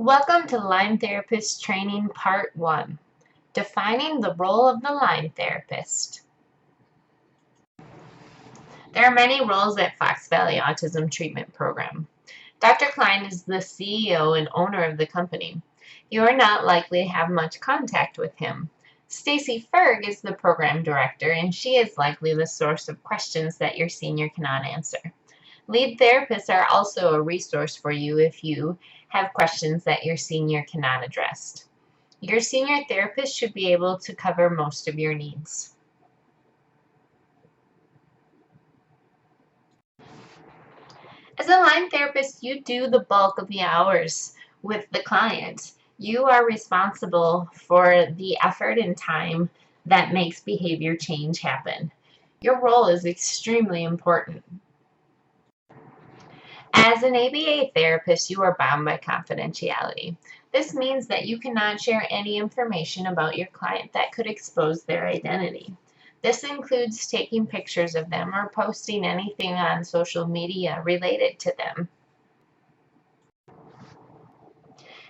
Welcome to Line Therapist Training Part 1, Defining the Role of the Line Therapist. There are many roles at Fox Valley Autism Treatment Program. Dr. Klein is the CEO and owner of the company. You are not likely to have much contact with him. Stacy Ferg is the program director, and she is likely the source of questions that your senior cannot answer. Lead therapists are also a resource for you if you have questions that your senior cannot address. Your senior therapist should be able to cover most of your needs. As a line therapist, you do the bulk of the hours with the client. You are responsible for the effort and time that makes behavior change happen. Your role is extremely important. As an ABA therapist, you are bound by confidentiality. This means that you cannot share any information about your client that could expose their identity. This includes taking pictures of them or posting anything on social media related to them.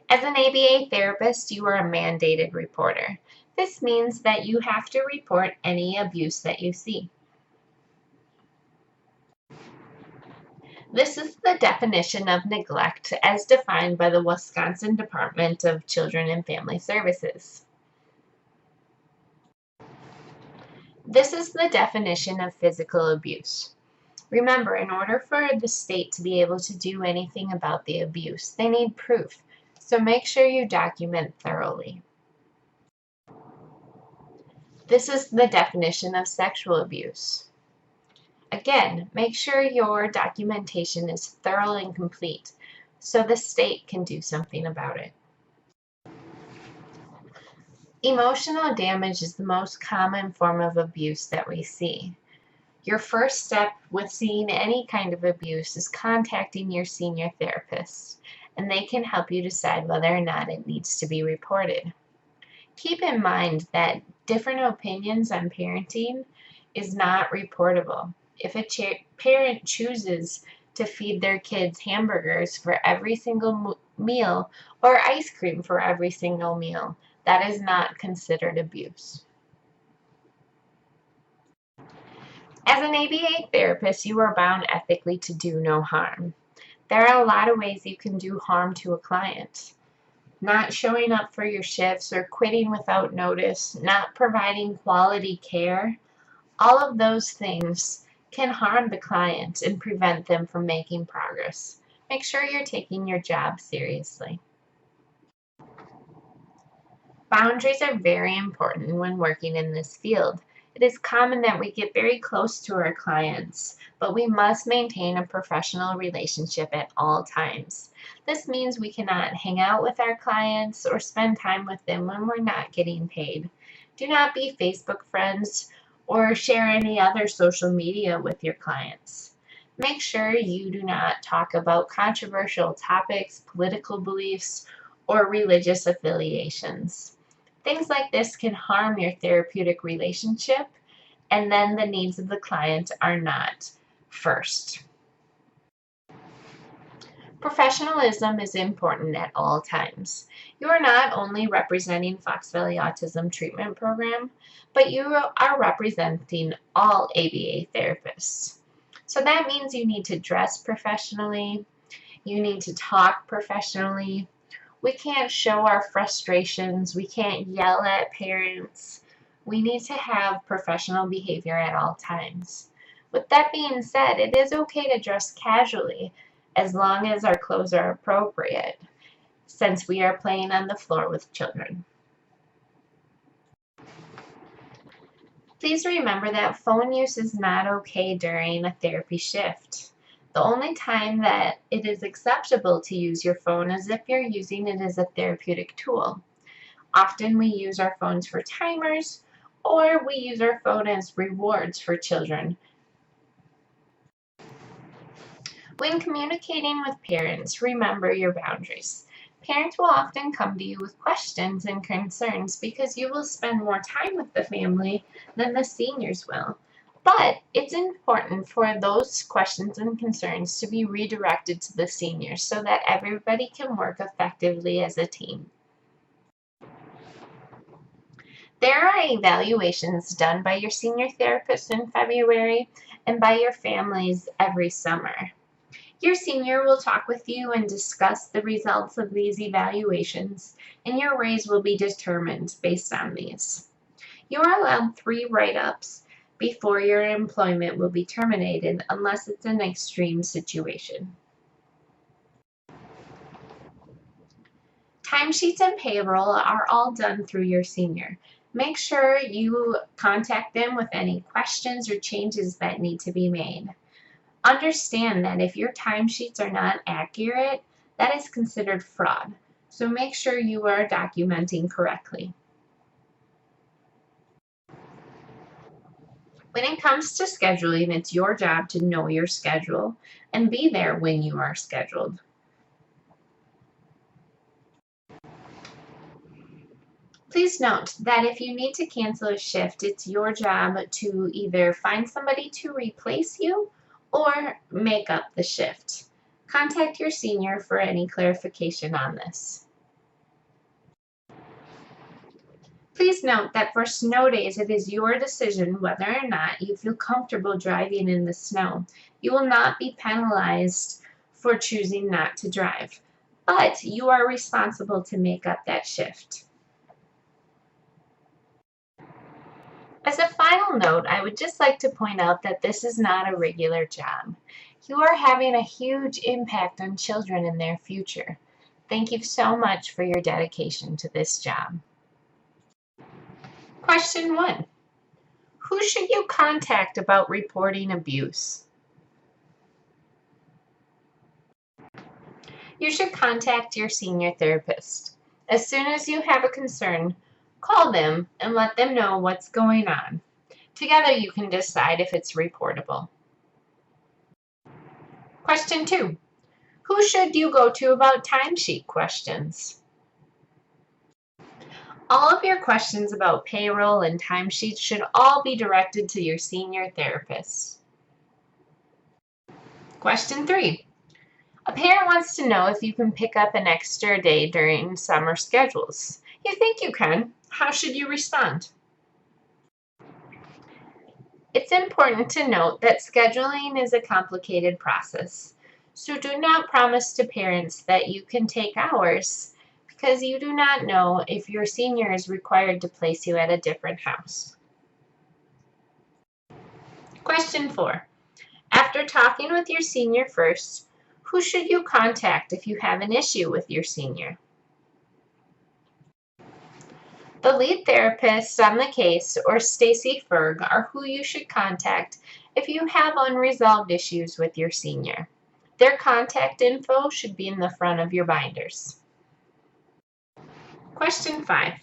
As an ABA therapist, you are a mandated reporter. This means that you have to report any abuse that you see. This is the definition of neglect as defined by the Wisconsin Department of Children and Family Services. This is the definition of physical abuse. Remember, in order for the state to be able to do anything about the abuse, they need proof. So make sure you document thoroughly. This is the definition of sexual abuse. Again, make sure your documentation is thorough and complete so the state can do something about it. Emotional damage is the most common form of abuse that we see. Your first step with seeing any kind of abuse is contacting your senior therapist, and they can help you decide whether or not it needs to be reported. Keep in mind that different opinions on parenting is not reportable. If a parent chooses to feed their kids hamburgers for every single meal or ice cream for every single meal, that is not considered abuse. As an ABA therapist, you are bound ethically to do no harm. There are a lot of ways you can do harm to a client. Not showing up for your shifts or quitting without notice, not providing quality care, all of those things can harm the client and prevent them from making progress. Make sure you're taking your job seriously. Boundaries are very important when working in this field. It is common that we get very close to our clients, but we must maintain a professional relationship at all times. This means we cannot hang out with our clients or spend time with them when we're not getting paid. Do not be Facebook friends or share any other social media with your clients. Make sure you do not talk about controversial topics, political beliefs, or religious affiliations. Things like this can harm your therapeutic relationship, and then the needs of the client are not first. Professionalism is important at all times. You are not only representing Fox Valley Autism Treatment Program, but you are representing all ABA therapists. So that means you need to dress professionally, you need to talk professionally. We can't show our frustrations, we can't yell at parents. We need to have professional behavior at all times. With that being said, it is okay to dress casually as long as our clothes are appropriate, since we are playing on the floor with children. Please remember that phone use is not okay during a therapy shift. The only time that it is acceptable to use your phone is if you're using it as a therapeutic tool. Often we use our phones for timers, or we use our phone as rewards for children. When communicating with parents, remember your boundaries. Parents will often come to you with questions and concerns because you will spend more time with the family than the seniors will. But it's important for those questions and concerns to be redirected to the seniors so that everybody can work effectively as a team. There are evaluations done by your senior therapist in February and by your families every summer. Your senior will talk with you and discuss the results of these evaluations, and your raise will be determined based on these. You are allowed 3 write-ups before your employment will be terminated unless it's an extreme situation. Timesheets and payroll are all done through your senior. Make sure you contact them with any questions or changes that need to be made. Understand that if your timesheets are not accurate, that is considered fraud. So make sure you are documenting correctly. When it comes to scheduling, it's your job to know your schedule and be there when you are scheduled. Please note that if you need to cancel a shift, it's your job to either find somebody to replace you or make up the shift. Contact your senior for any clarification on this. Please note that for snow days, it is your decision whether or not you feel comfortable driving in the snow. You will not be penalized for choosing not to drive, but you are responsible to make up that shift. As a final note, I would just like to point out that this is not a regular job. You are having a huge impact on children in their future. Thank you so much for your dedication to this job. Question 1. Who should you contact about reporting abuse? You should contact your senior therapist. As soon as you have a concern, call them and let them know what's going on. Together you can decide if it's reportable. Question 2. Who should you go to about timesheet questions? All of your questions about payroll and timesheets should all be directed to your senior therapist. Question 3. A parent wants to know if you can pick up an extra day during summer schedules. You think you can. How should you respond? It's important to note that scheduling is a complicated process, so do not promise to parents that you can take hours because you do not know if your senior is required to place you at a different house. Question 4. After talking with your senior first, who should you contact if you have an issue with your senior? The lead therapist on the case or Stacy Ferg are who you should contact if you have unresolved issues with your senior. Their contact info should be in the front of your binders. Question 5.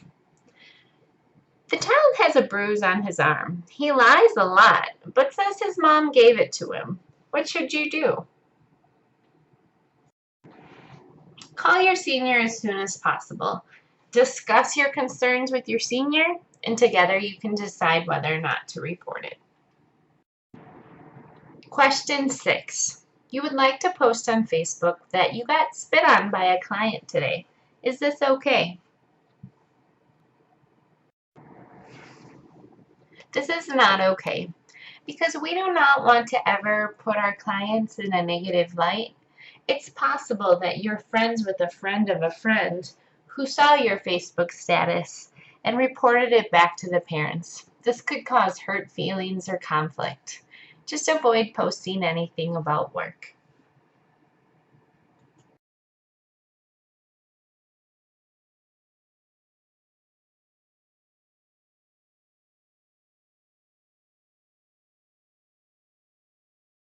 The child has a bruise on his arm. He lies a lot, but says his mom gave it to him. What should you do? Call your senior as soon as possible. Discuss your concerns with your senior, and together you can decide whether or not to report it. Question 6. You would like to post on Facebook that you got spit on by a client today. Is this okay? This is not okay because we do not want to ever put our clients in a negative light. It's possible that you're friends with a friend of a friend who saw your Facebook status and reported it back to the parents. This could cause hurt feelings or conflict. Just avoid posting anything about work.